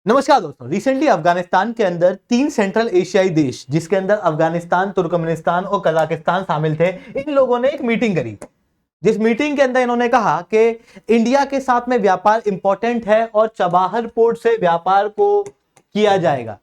नमस्कार दोस्तों, रिसेंटली अफगानिस्तान के अंदर 3 सेंट्रल एशियाई देश जिसके अंदर अफगानिस्तान, तुर्कमेनिस्तान और कजाकिस्तान शामिल थे, इन लोगों ने एक मीटिंग करी। जिस मीटिंग के अंदर इन्होंने कहा कि इंडिया के साथ में व्यापार इंपॉर्टेंट है और चबाहर पोर्ट से व्यापार को किया जाएगा।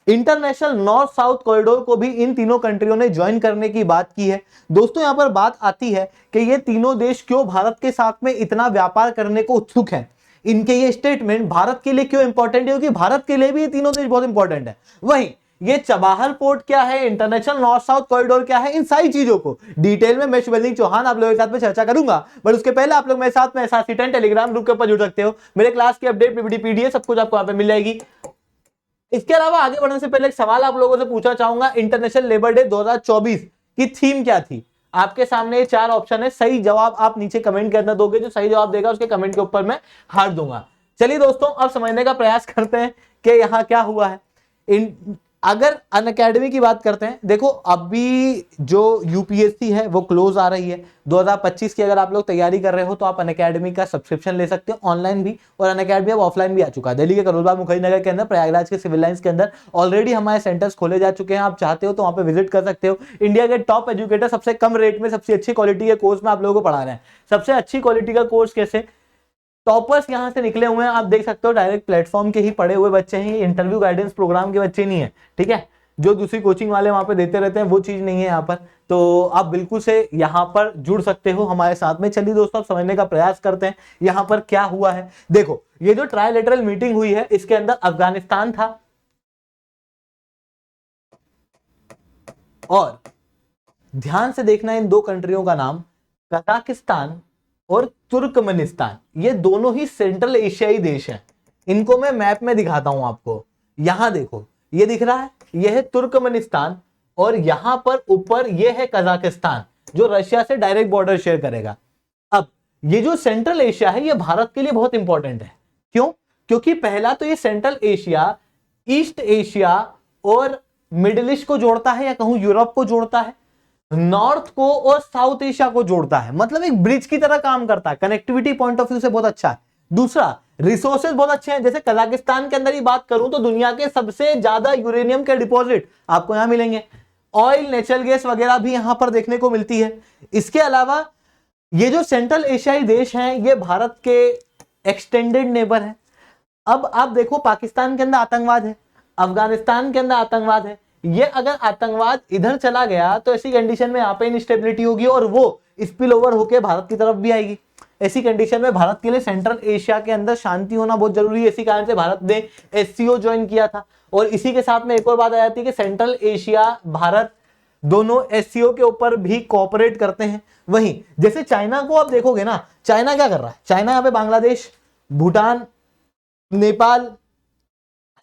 इंटरनेशनल नॉर्थ साउथ कॉरिडोर को भी इन तीनों कंट्रियों ने ज्वाइन करने की बात की है। दोस्तों, यहां पर बात आती है कि ये तीनों देश क्यों भारत के साथ में इतना व्यापार करने को उत्सुक हैं। इनके ये स्टेटमेंट भारत के लिए क्यों इंपॉर्टेंट है, क्योंकि भारत के लिए भी ये तीनों देश बहुत इंपॉर्टेंट है। वहीं ये चबाहर पोर्ट क्या है, इंटरनेशनल नॉर्थ साउथ कॉरिडोर क्या है, इन सारी चीजों को डिटेल में मैं शुभेंद्र सिंह चौहान आप लोगों के साथ में चर्चा करूंगा। बट उसके पहले आप लोग मेरे साथ में SRC10 टेलीग्राम ग्रुप के ऊपर जुड़ सकते हो। मेरे क्लास की अपडेट, पीपीटी, पीडीएफ सब कुछ आपको वहां पे मिल जाएगी। इसके अलावा आगे बढ़ने से पहले एक सवाल आप लोगों से पूछना चाहूंगा, इंटरनेशनल लेबर डे 2024 की थीम क्या थी। आपके सामने ये 4 ऑप्शन है, सही जवाब आप नीचे कमेंट के अंदर दोगे। जो सही जवाब देगा उसके कमेंट के ऊपर मैं हार्ट दूंगा। चलिए दोस्तों, अब समझने का प्रयास करते हैं कि यहां क्या हुआ है। अगर अनअकैडमी की बात करते हैं, देखो अभी जो यूपीएससी है वो क्लोज आ रही है 2025 की। अगर आप लोग तैयारी कर रहे हो तो आप अनअकैडमी का सब्सक्रिप्शन ले सकते हो, ऑनलाइन भी, और अनअकैडमी अब ऑफलाइन भी आ चुका है। दिल्ली के करोलबाग मुखर्जी के अंदर, प्रयागराज के सिविल लाइंस के अंदर ऑलरेडी हमारे सेंटर्स खोले जा चुके हैं। आप चाहते हो तो वहां पे विजिट कर सकते हो। इंडिया के टॉप एजुकेटर सबसे कम रेट में सबसे अच्छी क्वालिटी के कोर्स में आप लोगों को पढ़ा रहे हैं। सबसे अच्छी क्वालिटी का कोर्स कैसे, टॉपर्स यहां से निकले हुए हैं, आप देख सकते हो। डायरेक्ट प्लेटफॉर्म के ही पढ़े हुए बच्चे हैं, इंटरव्यू गाइडेंस प्रोग्राम के बच्चे नहीं है, ठीक है। जो दूसरी कोचिंग वाले वहां पे देते रहते हैं वो चीज नहीं है यहाँ पर। तो आप बिल्कुल से यहाँ पर जुड़ सकते हो हमारे साथ में। चलिए दोस्तों, आप समझने का प्रयास करते हैं यहाँ पर क्या हुआ है। देखो, ये जो ट्राइलेटरल मीटिंग हुई है इसके अंदर अफगानिस्तान था और ध्यान से देखना इन 2 कंट्रियों का नाम, कजाकिस्तान और तुर्कमेनिस्तान। ये दोनों ही सेंट्रल एशियाई देश हैं। इनको मैं मैप में दिखाता हूं आपको। यहां देखो, ये दिख रहा है, यह है तुर्कमेनिस्तान और यहां पर ऊपर यह है कजाकिस्तान, जो रशिया से डायरेक्ट बॉर्डर शेयर करेगा। अब ये जो सेंट्रल एशिया है ये भारत के लिए बहुत इंपॉर्टेंट है। क्यों? क्योंकि पहला तो ये सेंट्रल एशिया ईस्ट एशिया और मिडिल ईस्ट को जोड़ता है, या कहूं यूरोप को जोड़ता है, नॉर्थ को और साउथ एशिया को जोड़ता है। मतलब एक ब्रिज की तरह काम करता है। कनेक्टिविटी पॉइंट ऑफ व्यू से बहुत अच्छा है। दूसरा, रिसोर्सेज बहुत अच्छे हैं। जैसे कजाकिस्तान के अंदर ही बात करूं तो दुनिया के सबसे ज्यादा यूरेनियम के डिपॉजिट आपको यहां मिलेंगे। ऑयल, नेचुरल गैस वगैरह भी यहां पर देखने को मिलती है। इसके अलावा ये जो सेंट्रल एशियाई देश हैं ये भारत के एक्सटेंडेड नेबर हैं। अब आप देखो, पाकिस्तान के अंदर आतंकवाद है, अफगानिस्तान के अंदर आतंकवाद है। ये अगर आतंकवाद इधर चला गया तो ऐसी कंडीशन में यहाँ पे इनस्टेबिलिटी होगी और वो स्पिल ओवर होकर भारत की तरफ भी आएगी। ऐसी कंडीशन में भारत के लिए सेंट्रल एशिया के अंदर शांति होना बहुत जरूरी है। इसी कारण से भारत ने SCO ज्वाइन किया था। और इसी के साथ में एक और बात आ जाती है कि सेंट्रल एशिया, भारत दोनों SCO के ऊपर भी कोऑपरेट करते हैं। वहीं जैसे चाइना को आप देखोगे ना, चाइना क्या कर रहा है, चाइना यहाँ पे बांग्लादेश, भूटान, नेपाल,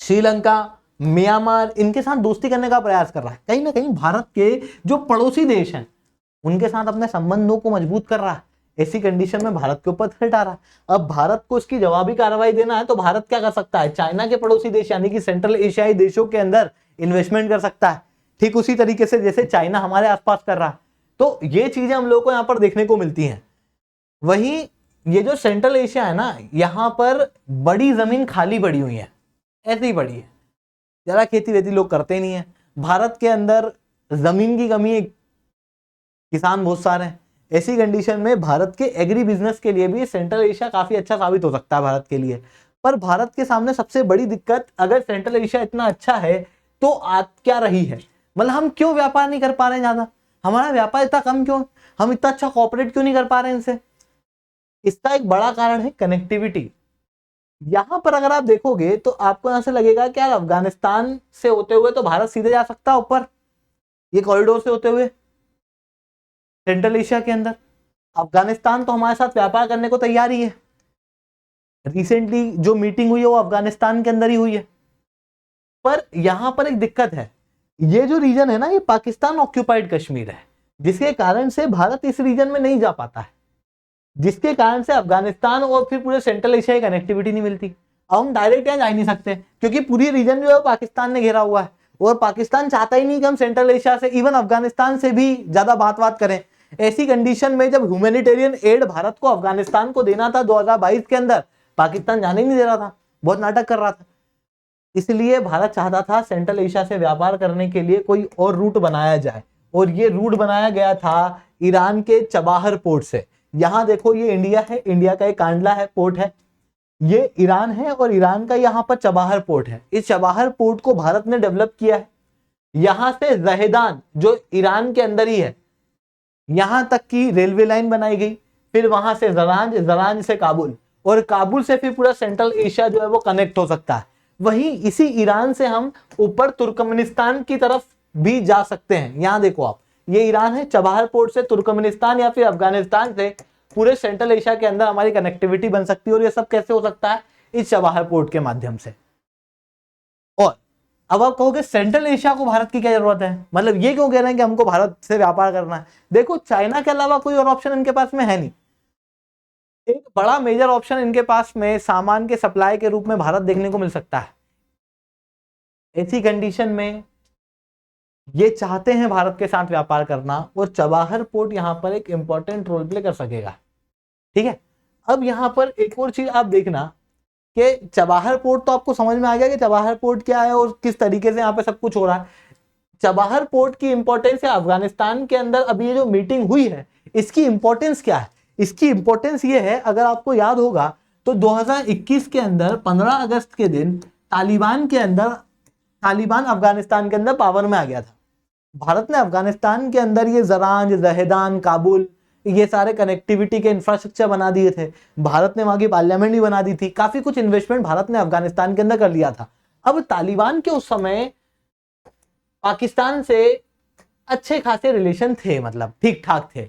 श्रीलंका, म्यांमार, इनके साथ दोस्ती करने का प्रयास कर रहा है। कहीं ना कहीं भारत के जो पड़ोसी देश हैं उनके साथ अपने संबंधों को मजबूत कर रहा है। ऐसी कंडीशन में भारत के ऊपर थ्रेट आ रहा है। अब भारत को इसकी जवाबी कार्रवाई देना है तो भारत क्या कर सकता है, चाइना के पड़ोसी देश यानी कि सेंट्रल एशियाई देशों के अंदर इन्वेस्टमेंट कर सकता है। ठीक उसी तरीके से जैसे चाइना हमारे आसपास कर रहा है। तो ये चीजें हम लोग को यहाँ पर देखने को मिलती हैं। वहीं ये जो सेंट्रल एशिया है ना, यहाँ पर बड़ी जमीन खाली पड़ी हुई है, ऐसे ही पड़ी है। ज्यादा खेती वेती लोग करते नहीं है। भारत के अंदर जमीन की कमी है, किसान बहुत सारे हैं। ऐसी कंडीशन में भारत के एग्री बिजनेस के लिए भी सेंट्रल एशिया काफी अच्छा साबित हो सकता है भारत के लिए। पर भारत के सामने सबसे बड़ी दिक्कत, अगर सेंट्रल एशिया इतना अच्छा है तो आज क्या रही है, मतलब हम क्यों व्यापार नहीं कर पा रहे हैं ज्यादा, हमारा व्यापार इतना कम क्यों, हम इतना अच्छा कॉपरेट क्यों नहीं कर पा रहे हैं इनसे। इसका एक बड़ा कारण है कनेक्टिविटी। यहां पर अगर आप देखोगे तो आपको यहां से लगेगा कि यार अफगानिस्तान से होते हुए तो भारत सीधे जा सकता है ऊपर, ये कॉरिडोर से होते हुए सेंट्रल एशिया के अंदर। अफगानिस्तान तो हमारे साथ व्यापार करने को तैयार ही है। रिसेंटली जो मीटिंग हुई है वो अफगानिस्तान के अंदर ही हुई है। पर यहां पर एक दिक्कत है, ये जो रीजन है ना ये पाकिस्तान ऑक्यूपाइड कश्मीर है, जिसके कारण से भारत इस रीजन में नहीं जा पाता है, जिसके कारण से अफगानिस्तान और फिर पूरे सेंट्रल एशिया की कनेक्टिविटी नहीं मिलती। अब हम डायरेक्ट यहाँ जा ही नहीं सकते क्योंकि पूरी रीजन जो है पाकिस्तान ने घेरा हुआ है और पाकिस्तान चाहता ही नहीं कि हम सेंट्रल एशिया से, इवन अफगानिस्तान से भी ज्यादा बात करें। ऐसी कंडीशन में जब ह्यूमैनिटेरियन एड भारत को अफगानिस्तान को देना था 2022 के अंदर, पाकिस्तान जाने नहीं दे रहा था, बहुत नाटक कर रहा था। इसलिए भारत चाहता था सेंट्रल एशिया से व्यापार करने के लिए कोई और रूट बनाया जाए, और ये रूट बनाया गया था ईरान के चबाहर पोर्ट से। यहां देखो ये इंडिया है, इंडिया का एक कांडला है पोर्ट है, ये ईरान है और ईरान का यहाँ पर चबाहर पोर्ट है। इस चबाहर पोर्ट को भारत ने डेवलप किया है। यहां से जहेदान जो ईरान के अंदर ही है, यहां तक की रेलवे लाइन बनाई गई, फिर वहां से जरांज, जरांज से काबुल, और काबुल से फिर पूरा सेंट्रल एशिया जो है वो कनेक्ट हो सकता है। वहीं इसी ईरान से हम ऊपर तुर्कमेनिस्तान की तरफ भी जा सकते हैं। यहां देखो आप, ये ईरान है, चबाहर पोर्ट से तुर्कमेनिस्तान या फिर अफगानिस्तान से पूरे सेंट्रल एशिया के अंदर हमारी कनेक्टिविटी बन सकती है। और ये सब कैसे हो सकता है? इस चबाहर पोर्ट के माध्यम से। और अब आप कहोगे सेंट्रल एशिया को भारत की क्या जरूरत है, मतलब ये क्यों कह रहे हैं कि हमको भारत से व्यापार करना है? देखो चाइना के अलावा कोई और ऑप्शन इनके पास में है नहीं। एक बड़ा मेजर ऑप्शन इनके पास में सामान के सप्लाई के रूप में भारत देखने को मिल सकता है। ऐसी कंडीशन में ये चाहते हैं भारत के साथ व्यापार करना, और चबाहर पोर्ट यहां पर एक इंपॉर्टेंट रोल प्ले कर सकेगा। ठीक है, अब यहां पर एक और चीज आप देखना कि चबाहर पोर्ट तो आपको समझ में आ गया कि चबाहर पोर्ट क्या है और किस तरीके से यहाँ पे सब कुछ हो रहा है। चबाहर पोर्ट की इंपॉर्टेंस है अफगानिस्तान के अंदर। अभी ये जो मीटिंग हुई है इसकी इंपॉर्टेंस क्या है? इसकी इंपॉर्टेंस ये है, अगर आपको याद होगा तो 2021 के अंदर 15 अगस्त के दिन तालिबान अफगानिस्तान के अंदर पावर में आ गया था। भारत ने अफगानिस्तान के अंदर ये जरांज, जहेदान, काबुल, ये सारे कनेक्टिविटी के इंफ्रास्ट्रक्चर बना दिए थे। भारत ने वहां की पार्लियामेंट भी बना दी थी। काफी कुछ इन्वेस्टमेंट भारत ने अफगानिस्तान के अंदर कर लिया था। अब तालिबान के उस समय पाकिस्तान से अच्छे खासे रिलेशन थे, मतलब ठीक ठाक थे।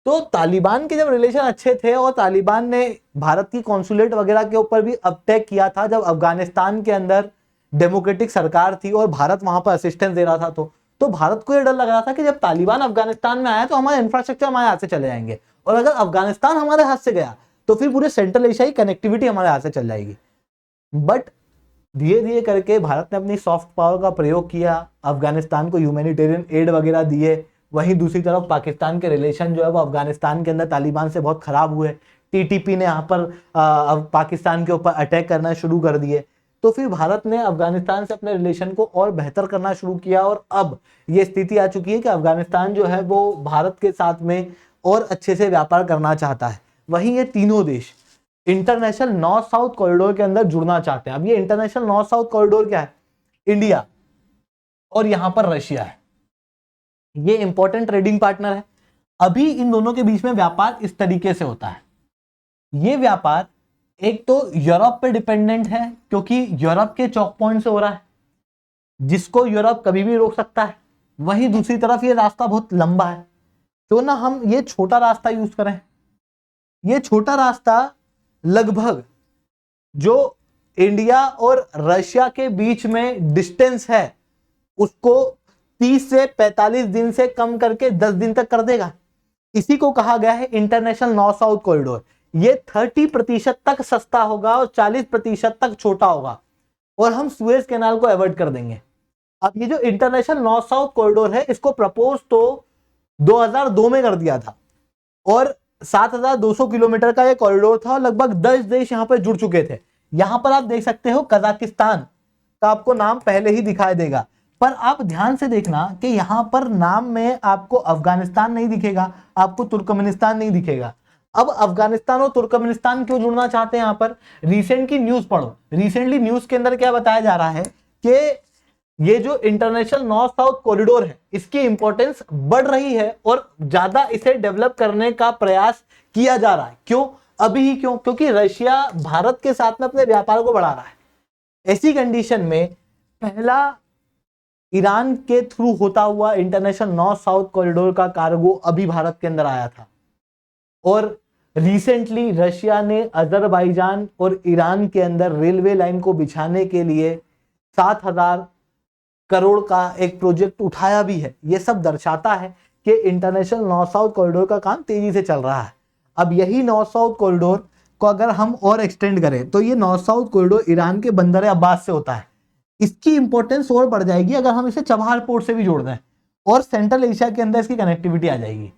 तो तालिबान के जब रिलेशन अच्छे थे और तालिबान ने भारत की कॉन्सुलेट वगैरह के ऊपर भी अटैक किया था जब अफगानिस्तान के अंदर डेमोक्रेटिक सरकार थी और भारत वहां पर असिस्टेंस दे रहा था, तो भारत को यह डर लग रहा था कि जब तालिबान अफगानिस्तान में आया तो हमारे इंफ्रास्ट्रक्चर हमारे हाथ से चले जाएंगे, और अगर अफगानिस्तान हमारे हाथ से गया तो फिर पूरे सेंट्रल एशियाई कनेक्टिविटी हमारे हाथ से चल जाएगी। बट धीरे धीरे करके भारत ने अपनी सॉफ्ट पावर का प्रयोग किया, अफगानिस्तान को ह्यूमैनिटेरियन एड वगैरह दिए। वहीं दूसरी तरफ पाकिस्तान के रिलेशन जो है वो अफगानिस्तान के अंदर तालिबान से बहुत खराब हुए। टीटीपी ने यहाँ पर पाकिस्तान के ऊपर अटैक करना शुरू कर दिए। तो फिर भारत ने अफगानिस्तान से अपने रिलेशन को और बेहतर करना शुरू किया, और अब ये स्थिति आ चुकी है कि अफगानिस्तान जो है वो भारत के साथ में और अच्छे से व्यापार करना चाहता है। वहीं ये तीनों देश इंटरनेशनल नॉर्थ साउथ कॉरिडोर के अंदर जुड़ना चाहते हैं। अब ये इंटरनेशनल नॉर्थ साउथ कॉरिडोर क्या है? इंडिया और यहां पर रशिया है, ये इंपॉर्टेंट ट्रेडिंग पार्टनर है। अभी इन दोनों के बीच में व्यापार इस तरीके से होता है। ये व्यापार एक तो यूरोप पे डिपेंडेंट है, क्योंकि यूरोप के चौक पॉइंट से हो रहा है जिसको यूरोप कभी भी रोक सकता है। वहीं दूसरी तरफ ये रास्ता बहुत लंबा है, तो ना हम ये छोटा रास्ता यूज करें। ये छोटा रास्ता लगभग जो इंडिया और रशिया के बीच में डिस्टेंस है उसको 30 से 45 दिन से कम करके 10 दिन तक कर देगा। इसी को कहा गया है इंटरनेशनल नॉर्थ साउथ कॉरिडोर। ये 30% तक सस्ता होगा और 40% तक छोटा होगा, और हम सुएज कैनाल को अवॉइड कर देंगे। अब ये जो इंटरनेशनल नॉर्थ साउथ कॉरिडोर है इसको प्रपोज तो 2002 में कर दिया था, और 7,200 किलोमीटर का ये कॉरिडोर था और लगभग 10 देश यहां पर जुड़ चुके थे। यहां पर आप देख सकते हो कजाकिस्तान का आपको नाम पहले ही दिखाई देगा, पर आप ध्यान से देखना कि यहां पर नाम में आपको अफगानिस्तान नहीं दिखेगा, आपको तुर्कमेनिस्तान नहीं दिखेगा। अब अफगानिस्तान और तुर्कमेनिस्तान क्यों जुड़ना चाहते हैं? यहां पर रिसेंट की न्यूज पढ़ो। रिसेंटली न्यूज के अंदर क्या बताया जा रहा है कि ये जो इंटरनेशनल नॉर्थ साउथ कॉरिडोर है इसकी इंपॉर्टेंस बढ़ रही है और ज्यादा इसे डेवलप करने का प्रयास किया जा रहा है। क्यों? अभी ही क्यों? क्योंकि रशिया भारत के साथ में अपने व्यापार को बढ़ा रहा है। ऐसी कंडीशन में पहला ईरान के थ्रू होता हुआ इंटरनेशनल नॉर्थ साउथ कॉरिडोर का कार्गो अभी भारत के अंदर आया था, और रिसेंटली रशिया ने अजरबैजान और ईरान के अंदर रेलवे लाइन को बिछाने के लिए 7,000 करोड़ का एक प्रोजेक्ट उठाया भी है। यह सब दर्शाता है कि इंटरनेशनल नॉर्थ साउथ कॉरिडोर का काम तेजी से चल रहा है। अब यही नॉर्थ साउथ कॉरिडोर को अगर हम और एक्सटेंड करें तो ये नॉर्थ साउथ कॉरिडोर ईरान के बंदर अब्बास से होता है। इसकी इंपॉर्टेंस और बढ़ जाएगी अगर हम इसे चबहार पोर्ट से भी जोड़ दें, और सेंट्रल एशिया के अंदर इसकी कनेक्टिविटी आ जाएगी।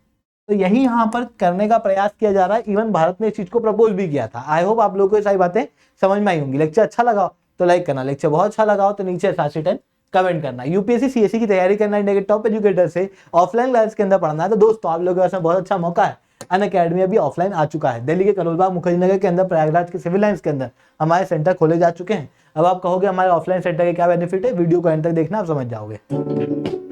तो यही यहां पर करने का प्रयास किया जा रहा है। इवन भारत ने इस चीज को प्रपोज भी किया था। आई होप आप लोगों को सारी बातें समझ में आई होंगी। लेक्चर अच्छा लगा तो लाइक करना। लेक्चर बहुत अच्छा लगा हो तो नीचे #10 कमेंट करना। यूपीएससी सीएससी की तैयारी करना, इंडिया के टॉप एजुकेटर से ऑफलाइन क्लास के अंदर पढ़ना है तो दोस्तों आप लोगों के पास बहुत अच्छा मौका है। अनअकैडमी अभी ऑफलाइन आ चुका है। दिल्ली के करोलबाग मुखर्जी नगर के अंदर, प्रयागराज के सिविल लाइंस के अंदर हमारे सेंटर खोले जा चुके हैं। अब आप कहोगे हमारे ऑफलाइन सेंटर के क्या बेनिफिट है, वीडियो को एंड तक देखना, आप समझ जाओगे।